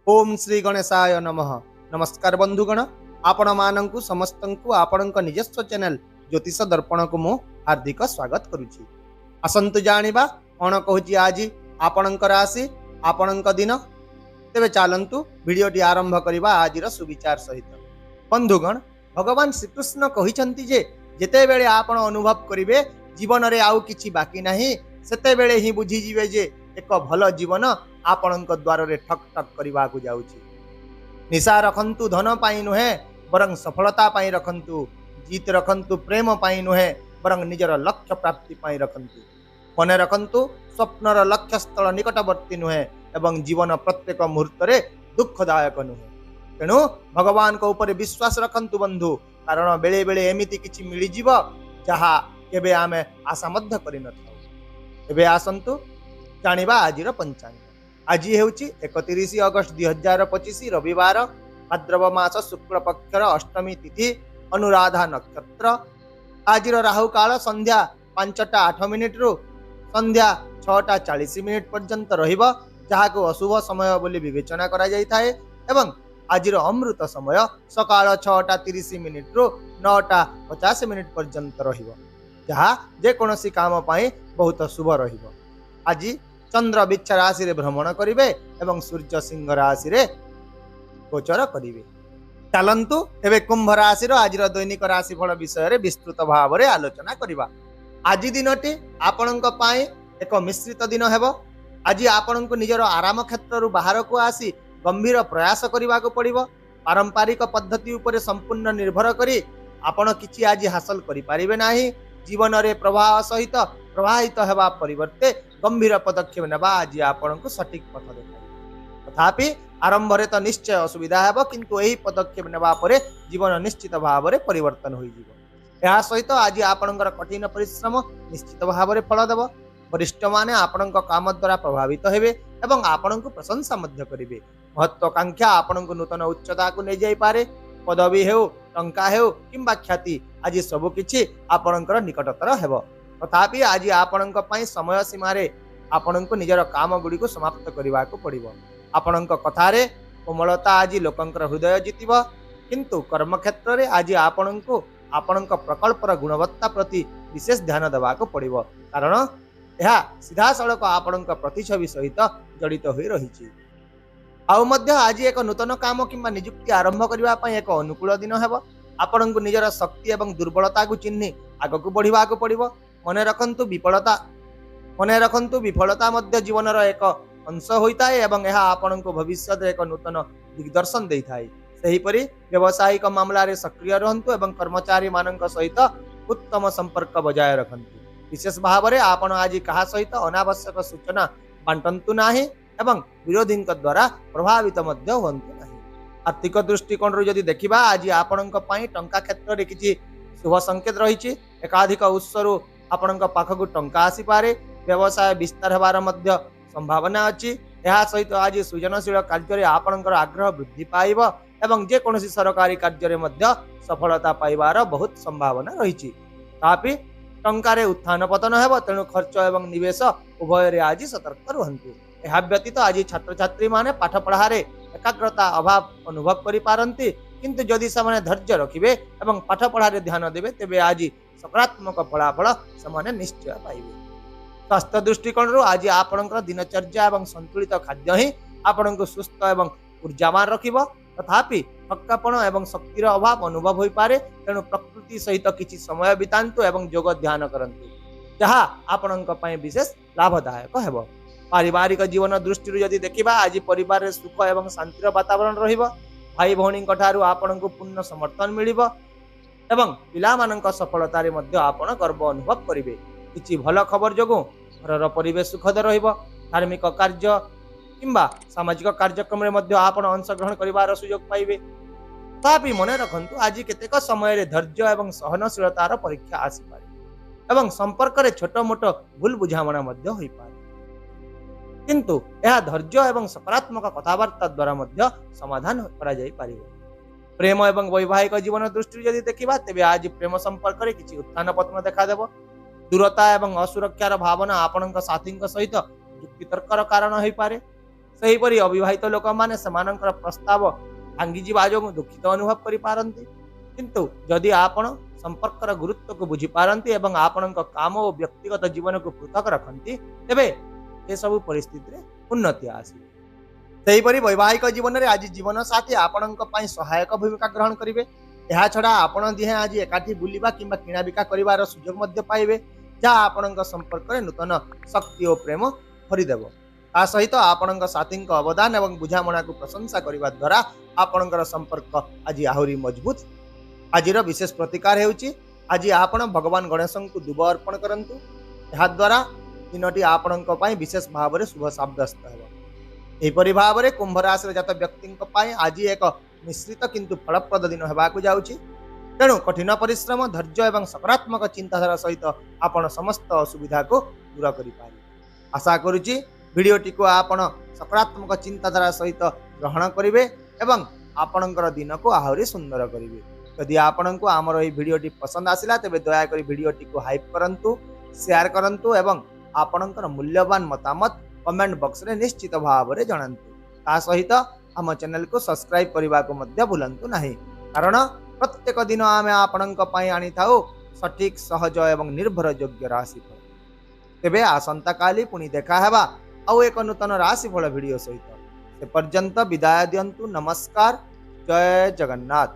ओम श्री गणेशाय नमः। नमस्कार बंधुगण, आपण मानंकु समस्तंकु आपणक निजस्व चैनल ज्योतिष दर्पण को मु हार्दिक स्वागत करुछि। असंतु जानिबा कोन कहूछि आज आपणक राशि आपणक दिन। तेबे चालंतु वीडियोटी आरंभ करिबा आजिर सुविचार सहित। बंधुगण, भगवान श्रीकृष्ण कहिसंति जे जेते बेले आपण अनुभव करिवे जीवन रे आउ किछि बाकी नाही, सेते बेले ही बुझी जिवे जे एक भल जीवन आपणक द्वार रे ठक ठक करबा को जाउछि। निशा रखंतु धन पाई नुहे बरं सफलता पाई रखंतु, जीत रखंतु प्रेम पाई नुहे बरं निजर लक्ष्य प्राप्ति पाई रखंतु। मने रखंतु स्वप्नर लक्ष्य स्थल निकटवर्ती नुहे एवं जीवन प्रत्येक मुहूर्त रे दुखदायक नुहे। तेणु भगवान को ऊपर विश्वास रखंतु बंधु, कारण बेले बेले एमिति किछि मिली जीव जहा केबे आमे आशा मध्य करि न थाउ। एबे आसंतु जानिबा आजिर पंचांग। आज हेउची 31 अगस्त 2025 रविवार, भाद्रव मास शुक्ल पक्षर अष्टमी तिथि, अनुराधा नक्षत्र। आजिर राहु काल संध्या 5:08 रु संध्या 6:40 पर्यंत रहिबो, जहाको अशुभ समय बोली विवेचना करा जाय थाए। एवं आजिर अमृत समय सकाळ 6:30 रु 9:50 पर्यंत रहिबो, जहा जे कोनोसी काम पाई बहुत शुभ रहिबो। आज चंद्र बिच्छ राशि रे भ्रमण करिवे एवं सूर्य सिंह राशि रे गोचर करिवे। चलंतु एबे कुंभ राशि रो आजिर दैनिक राशिफल विषय रे विस्तृत भाव रे आलोचना करिबा। आज दिनटी आपणक पाई एक मिश्रित दिन हेबो। आज आपणक निजर आराम क्षेत्र रु बाहर को आसी गंभीर प्रयास करिबा को पड़िबो। पारंपरिक पद्धति ऊपर संपूर्ण निर्भर करी आपण किछि आज हासिल करि पारिबे नाही। जीवन रे प्रवाह सहित प्रवाहित हेबा परिवर्ते गंभीर पदक्षेप नेबा आज आपनको सठिक पथ देखाइबो। तथापि आरंभ रे तो निश्चय असुविधा हेबो, किंतु एही पदक्षेप नेबा परे जीवन निश्चित भाव रे परिवर्तन होई जीवो। एहा सहित आज आपनकर कठिन परिश्रम निश्चित भाव रे फल देबो। वरिष्ठ माने आपनक काम द्वारा प्रभावित हेबे एवं आपनको प्रशंसा मध्य करिवे। महत्वाकांक्षा आपनको नूतन उच्चता को नै जाई पारे। पदवी हेउ, टंका हेउ किंबा ख्याति, आज सब किछि आपनकर निकटतर हेबो। तथापि आज आपणक पई समय सीमा रे आपणक निजर काम गुडी को समाप्त करबा को पड़िबो। आपणक कथा रे कोमलता आज लोकंकर हृदय जितिबो, किंतु कर्म क्षेत्र रे आज आपणक प्रकल्पर गुणवत्ता प्रति विशेष ध्यान देबा को पड़िबो, कारण यह सीधा सड़क आपणक प्रतिछवि सहित जड़ित होई रहिछि। आउ मध्य आज एक नूतन काम किंबा नियुक्ति आरंभ करबा पई एक अनुकूल दिन हेबो। आपणक निजर शक्ति एवं दुर्बलता को चिन्हि आगु को बढ़िबा को पड़िबो। मने रखंतु विफलता मध्य जीवन एक अंश होता है एवं यह आपनको भविष्य एक नूतन दिग्दर्शन देता है। सही परि व्यवसायिक मामला रे सक्रिय रहंतु एवं कर्मचारी मानक सहित उत्तम संपर्क बजाय रखंतु। विशेष भाव रे आपण आज कहा सहित अनावश्यक सूचना बांटंतु नाही एवं विरोधी द्वारा प्रभावित मध्य होंतु नाही। आर्थिक दृष्टिकोण रो यदि देखिबा आज आपणक पई टंका क्षेत्र रे किछि शुभ संकेत रहिछि। एकाधिक उत्सरु आपणक पाखकु टंका आसी पारे। व्यवसाय विस्तार हेबार मध्य संभावना अछि। एहा सहित आज सृजनशील कार्य रे आपणकर आग्रह वृद्धि पाइबो एवं जे कोनोसी सरकारी कार्य रे मध्य सफलता पाइबार बहुत संभावना रहिछि। तापि टंका रे उत्थान पतन हेबो, तेणु खर्च एवं निवेश उभय रे आज सतर्क रहंतु। एहा व्यतीत आज छात्र छात्री माने पाठ पढ़ा रे एकाग्रता अभाव अनुभव करि पारंती, किंतु जदि समाने धैर्य रखिबे एवं पाठ पढ़ा रे ध्यान देबे तेबे आज सकारात्मक फलाफल समाने निश्चय पाइबे। स्वास्थ्य दृष्टिकोण रो आज आपणकर दिनचर्या एवं संतुलित खाद्य ही आपणको सुस्थ एवं ऊर्जावान रखिबो। तथापि थक्कापण एवं शक्तिर अभाव अनुभव होई पारे, तेणु प्रकृति सहित किछि समय बितांतु एवं योग ध्यान करंतु, जहा आपणक पई विशेष लाभदायक हेबो। पारिवारिक जीवन दृष्टि रो यदि देखिबा आज परिवार रे सुख एवं शांतिर वातावरण रहिबो। भाई भौणी कठारु आपणको पूर्ण समर्थन मिलिबो एवं पिला मानक सफलता रे मध्य आपण गर्व अनुभव करिवे। किछि भल खबर जोगु घरर परिवेश सुखद रहिबो। धार्मिक कार्य किंबा सामाजिक कार्यक्रम रे मध्य आपण अंशग्रहण करिवार सुयोग पाइबे। तथापि मने रखंतु आज केतेक समय रे धैर्य एवं सहनशीलतार परीक्षा आसी पारे एवं संपर्क रे छोट मोट भूल बुझामणा मध्य होई पारे, किंतु यह धैर्य एवं सकारात्मक कथावार्ता द्वारा मध्य समाधान करा जाई पारिबो। प्रेम एवं वैवाहिक जीवन दृष्टि यदि देखिबा तेबे आज प्रेम संपर्क रे किछि उत्थान पतन देखा देबो। दूरता एवं असुरक्षार भावना आपणक साथीक सहित युक्तितर्कर कारण होई पारे। ସେହିପରି ଅବିବାହିତ ଲୋକମାନେ ସେମାନଙ୍କର ପ୍ରସ୍ତାବ ଭାଙ୍ଗିଯିବା ଯୋଗୁଁ ଦୁଃଖିତ ଅନୁଭବ କରିପାରନ୍ତି। କିନ୍ତୁ ଯଦି ଆପଣ ସମ୍ପର୍କର ଗୁରୁତ୍ୱକୁ ବୁଝିପାରନ୍ତି ଏବଂ ଆପଣଙ୍କ କାମ ଓ ବ୍ୟକ୍ତିଗତ ଜୀବନକୁ ପୃଥକ ରଖନ୍ତି, ତେବେ ଏସବୁ ପରିସ୍ଥିତିରେ ଉନ୍ନତି ଆସିବ। ସେହିପରି ବୈବାହିକ ଜୀବନରେ ଆଜି ଜୀବନସାଥୀ ଆପଣଙ୍କ ପାଇଁ ସହାୟକ ଭୂମିକା ଗ୍ରହଣ କରିବେ। ଏହାଛଡ଼ା ଆପଣ ଦୁହେଁ ଆଜି ଏକାଠି ବୁଲିବା କିମ୍ବା କିଣାବିକା କରିବାର ସୁଯୋଗ ମଧ୍ୟ ପାଇବେ, ଯାହା ଆପଣଙ୍କ ସମ୍ପର୍କରେ ନୂତନ ଶକ୍ତି ଓ ପ୍ରେମ ଭରିଦେବ। ତା ସହିତ ଆପଣଙ୍କ ସାଥୀଙ୍କ ଅବଦାନ ଏବଂ ବୁଝାମଣାକୁ ପ୍ରଶଂସା କରିବା ଦ୍ୱାରା ଆପଣଙ୍କର ସମ୍ପର୍କ ଆଜି ଆହୁରି ମଜବୁତ। ଆଜିର ବିଶେଷ ପ୍ରତିକାର ହେଉଛି ଆଜି ଆପଣ ଭଗବାନ ଗଣେଶଙ୍କୁ ଦୁବ ଅର୍ପଣ କରନ୍ତୁ। ଏହାଦ୍ୱାରା ଦିନଟି ଆପଣଙ୍କ ପାଇଁ ବିଶେଷ ଭାବରେ ଶୁଭ ସାବ୍ୟସ୍ତ ହେବ। ଏହିପରି ଭାବରେ କୁମ୍ଭ ରାଶିର ଜାତ ବ୍ୟକ୍ତିଙ୍କ ପାଇଁ ଆଜି ଏକ ମିଶ୍ରିତ କିନ୍ତୁ ଫଳପ୍ରଦ ଦିନ ହେବାକୁ ଯାଉଛି। ତେଣୁ କଠିନ ପରିଶ୍ରମ, ଧୈର୍ଯ୍ୟ ଏବଂ ସକାରାତ୍ମକ ଚିନ୍ତାଧାରା ସହିତ ଆପଣ ସମସ୍ତ ଅସୁବିଧାକୁ ଦୂର କରିପାରିବେ। ଆଶା କରୁଛି ଭିଡ଼ିଓଟିକୁ ଆପଣ ସକାରାତ୍ମକ ଚିନ୍ତାଧାରା ସହିତ ଗ୍ରହଣ କରିବେ ଏବଂ ଆପଣଙ୍କର ଦିନକୁ ଆହୁରି ସୁନ୍ଦର କରିବେ। ଯଦି ଆପଣଙ୍କୁ ଆମର ଏହି ଭିଡ଼ିଓଟି ପସନ୍ଦ ଆସିଲା ତେବେ ଦୟାକରି ଭିଡ଼ିଓଟିକୁ ହାଇପ୍ କରନ୍ତୁ, ସେୟାର କରନ୍ତୁ ଏବଂ ଆପଣଙ୍କର ମୂଲ୍ୟବାନ ମତାମତ କମେଣ୍ଟ ବକ୍ସରେ ନିଶ୍ଚିତ ଭାବରେ ଜଣାନ୍ତୁ। ତା ସହିତ ଆମ ଚ୍ୟାନେଲକୁ ସବସ୍କ୍ରାଇବ୍ କରିବାକୁ ମଧ୍ୟ ଭୁଲନ୍ତୁ ନାହିଁ, କାରଣ ପ୍ରତ୍ୟେକ ଦିନ ଆମେ ଆପଣଙ୍କ ପାଇଁ ଆଣିଥାଉ ସଠିକ୍, ସହଜ ଏବଂ ନିର୍ଭରଯୋଗ୍ୟ ରାଶିଫଳ। ତେବେ ଆସନ୍ତାକାଲି ପୁଣି ଦେଖା ହେବା ଆଉ ଏକ ନୂତନ ରାଶିଫଳ ଭିଡ଼ିଓ ସହିତ। ସେ ପର୍ଯ୍ୟନ୍ତ ବିଦାୟ ଦିଅନ୍ତୁ। ନମସ୍କାର। ଜୟ ଜଗନ୍ନାଥ।